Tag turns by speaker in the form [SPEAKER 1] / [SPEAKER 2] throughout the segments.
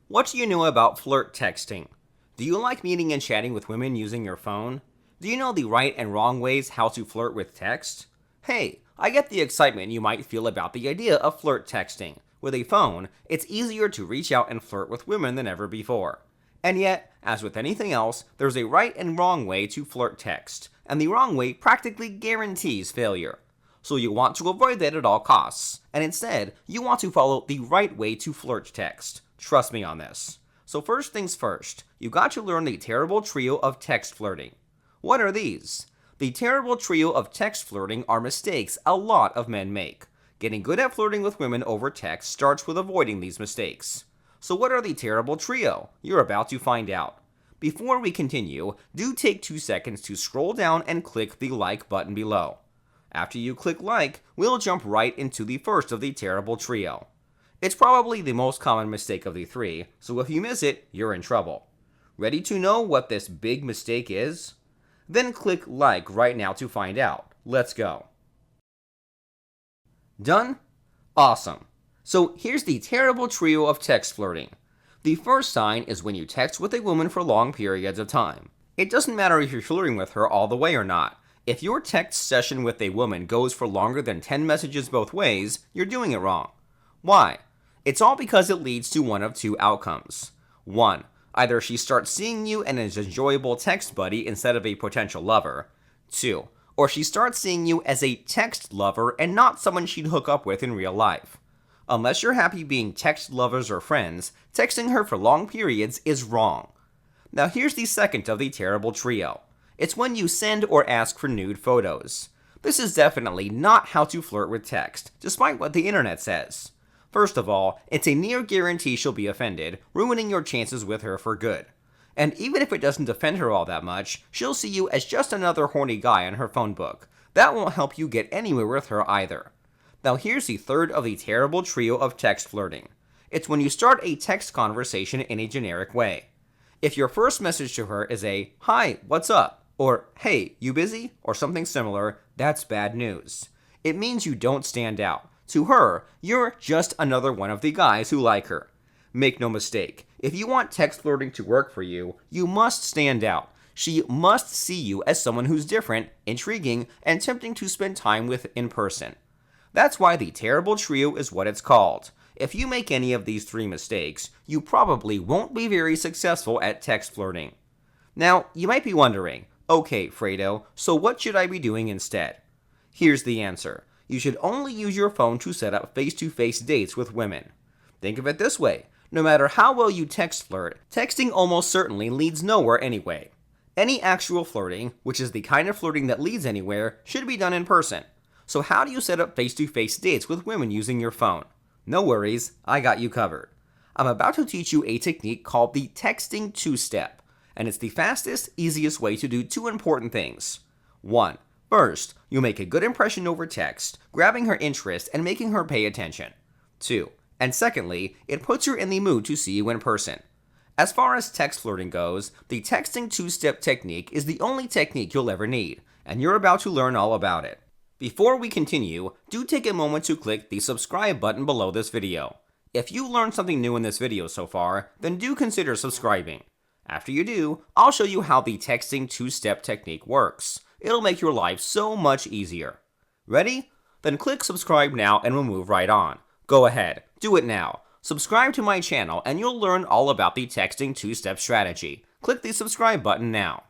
[SPEAKER 1] What do you know about flirt texting? Do you like meeting and chatting with women using your phone? Do you know the right and wrong ways how to flirt with text? Hey, I get the excitement you might feel about the idea of flirt texting. With a phone, it's easier to reach out and flirt with women than ever before. And yet, as with anything else, there's a right and wrong way to flirt text, and the wrong way practically guarantees failure. So you want to avoid that at all costs, and instead, you want to follow the right way to flirt text. Trust me on this. So first things first, you got to learn the terrible trio of text flirting. What are these? The terrible trio of text flirting are mistakes a lot of men make. Getting good at flirting with women over text starts with avoiding these mistakes. So what are the terrible trio? You're about to find out. Before we continue, do take 2 seconds to scroll down and click the like button below. After you click like, we'll jump right into the first of the terrible trio. It's probably the most common mistake of the 3, so if you miss it, you're in trouble. Ready to know what this big mistake is? Then click like right now to find out. Let's go. Done? Awesome. So here's the terrible trio of text flirting. The first sign is when you text with a woman for long periods of time. It doesn't matter if you're flirting with her all the way or not. If your text session with a woman goes for longer than 10 messages both ways, you're doing it wrong. Why? It's all because it leads to one of 2 outcomes. 1. Either she starts seeing you as an enjoyable text buddy instead of a potential lover. 2. Or she starts seeing you as a text lover and not someone she'd hook up with in real life. Unless you're happy being text lovers or friends, texting her for long periods is wrong. Now here's the second of the terrible trio. It's when you send or ask for nude photos. This is definitely not how to flirt with text, despite what the internet says. First of all, it's a near guarantee she'll be offended, ruining your chances with her for good. And even if it doesn't offend her all that much, she'll see you as just another horny guy in her phone book. That won't help you get anywhere with her either. Now here's the third of the terrible trio of text flirting. It's when you start a text conversation in a generic way. If your first message to her is a, "Hi, what's up?" or "Hey, you busy?" or something similar, that's bad news. It means you don't stand out. To her, you're just another one of the guys who like her. Make no mistake, if you want text flirting to work for you, you must stand out. She must see you as someone who's different, intriguing, and tempting to spend time with in person. That's why the terrible trio is what it's called. If you make any of these 3 mistakes, you probably won't be very successful at text flirting. Now, you might be wondering, okay, Fredo, so what should I be doing instead? Here's the answer. You should only use your phone to set up face-to-face dates with women. Think of it this way. No matter how well you text flirt, texting almost certainly leads nowhere anyway. Any actual flirting, which is the kind of flirting that leads anywhere, should be done in person. So how do you set up face-to-face dates with women using your phone? No worries, I got you covered. I'm about to teach you a technique called the texting 2-step, and it's the fastest, easiest way to do 2 important things. 1. First, you make a good impression over text, grabbing her interest and making her pay attention. 2. And secondly, it puts her in the mood to see you in person. As far as text flirting goes, the texting 2-step technique is the only technique you'll ever need, and you're about to learn all about it. Before we continue, do take a moment to click the subscribe button below this video. If you learned something new in this video so far, then do consider subscribing. After you do, I'll show you how the texting 2-step technique works. It'll make your life so much easier. Ready? Then click subscribe now and we'll move right on. Go ahead, do it now. Subscribe to my channel and you'll learn all about the texting 2-step strategy. Click the subscribe button now.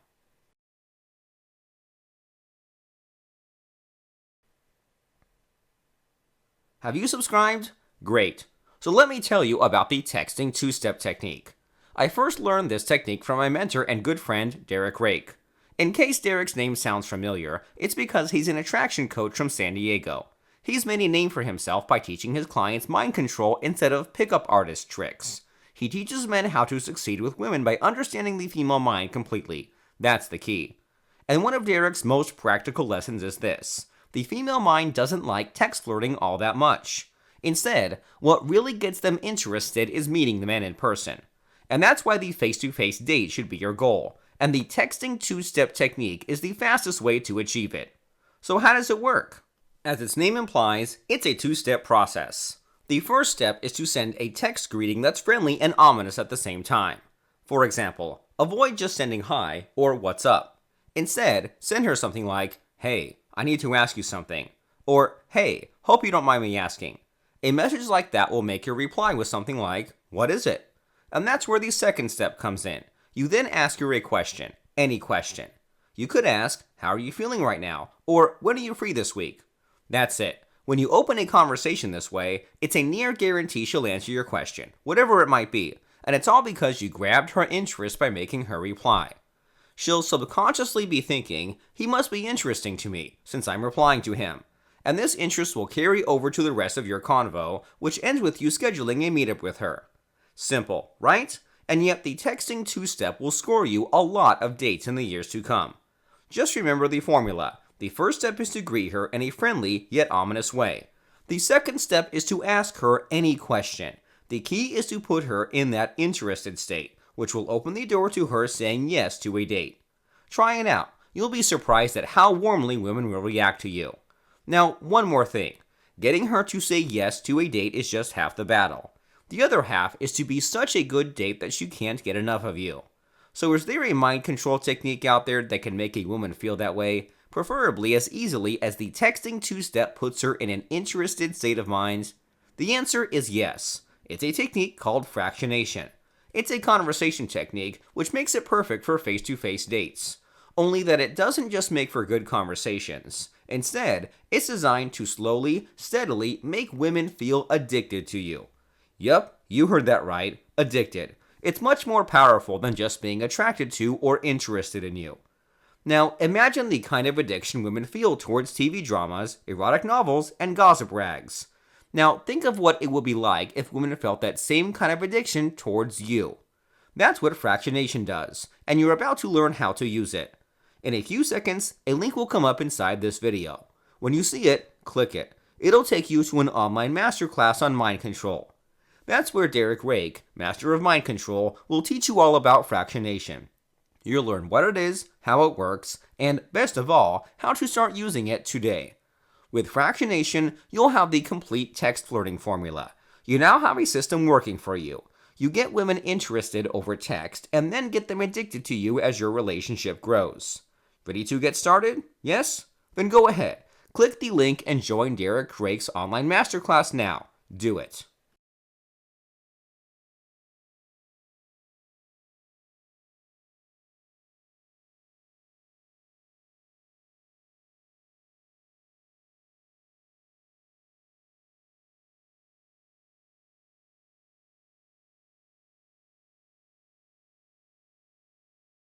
[SPEAKER 1] Have you subscribed? Great. So let me tell you about the texting 2-step technique. I first learned this technique from my mentor and good friend, Derek Rake. In case Derek's name sounds familiar, it's because he's an attraction coach from San Diego. He's made a name for himself by teaching his clients mind control instead of pickup artist tricks. He teaches men how to succeed with women by understanding the female mind completely. That's the key. And one of Derek's most practical lessons is this. The female mind doesn't like text flirting all that much. Instead, what really gets them interested is meeting the men in person. And that's why the face-to-face date should be your goal. And the texting 2-step technique is the fastest way to achieve it. So how does it work? As its name implies, it's a two-step process. The first step is to send a text greeting that's friendly and ominous at the same time. For example, avoid just sending hi or what's up. Instead, send her something like, hey, I need to ask you something, or hey, hope you don't mind me asking. A message like that will make your reply with something like, what is it? And that's where the second step comes in. You then ask her a question, any question. You could ask, how are you feeling right now? Or when are you free this week? That's it. When you open a conversation this way, it's a near guarantee she'll answer your question, whatever it might be, and it's all because you grabbed her interest by making her reply. She'll subconsciously be thinking, he must be interesting to me, since I'm replying to him. And this interest will carry over to the rest of your convo, which ends with you scheduling a meetup with her. Simple, right? And yet the texting two-step will score you a lot of dates in the years to come. Just remember the formula. The first step is to greet her in a friendly yet ominous way. The second step is to ask her any question. The key is to put her in that interested state, which will open the door to her saying yes to a date. Try it out. You'll be surprised at how warmly women will react to you. Now, one more thing. Getting her to say yes to a date is just half the battle. The other half is to be such a good date that she can't get enough of you. So is there a mind control technique out there that can make a woman feel that way? Preferably as easily as the texting two-step puts her in an interested state of mind? The answer is yes. It's a technique called fractionation. It's a conversation technique which makes it perfect for face-to-face dates. Only that it doesn't just make for good conversations. Instead, it's designed to slowly, steadily make women feel addicted to you. Yup, you heard that right, addicted. It's much more powerful than just being attracted to or interested in you. Now, imagine the kind of addiction women feel towards TV dramas, erotic novels, and gossip rags. Now, think of what it would be like if women felt that same kind of addiction towards you. That's what fractionation does, and you're about to learn how to use it. In a few seconds, a link will come up inside this video. When you see it, click it. It'll take you to an online masterclass on mind control. That's where Derek Rake, Master of Mind Control, will teach you all about fractionation. You'll learn what it is, how it works, and, best of all, how to start using it today. With fractionation, you'll have the complete text flirting formula. You now have a system working for you. You get women interested over text, and then get them addicted to you as your relationship grows. Ready to get started? Yes? Then go ahead. Click the link and join Derek Rake's online masterclass now. Do it.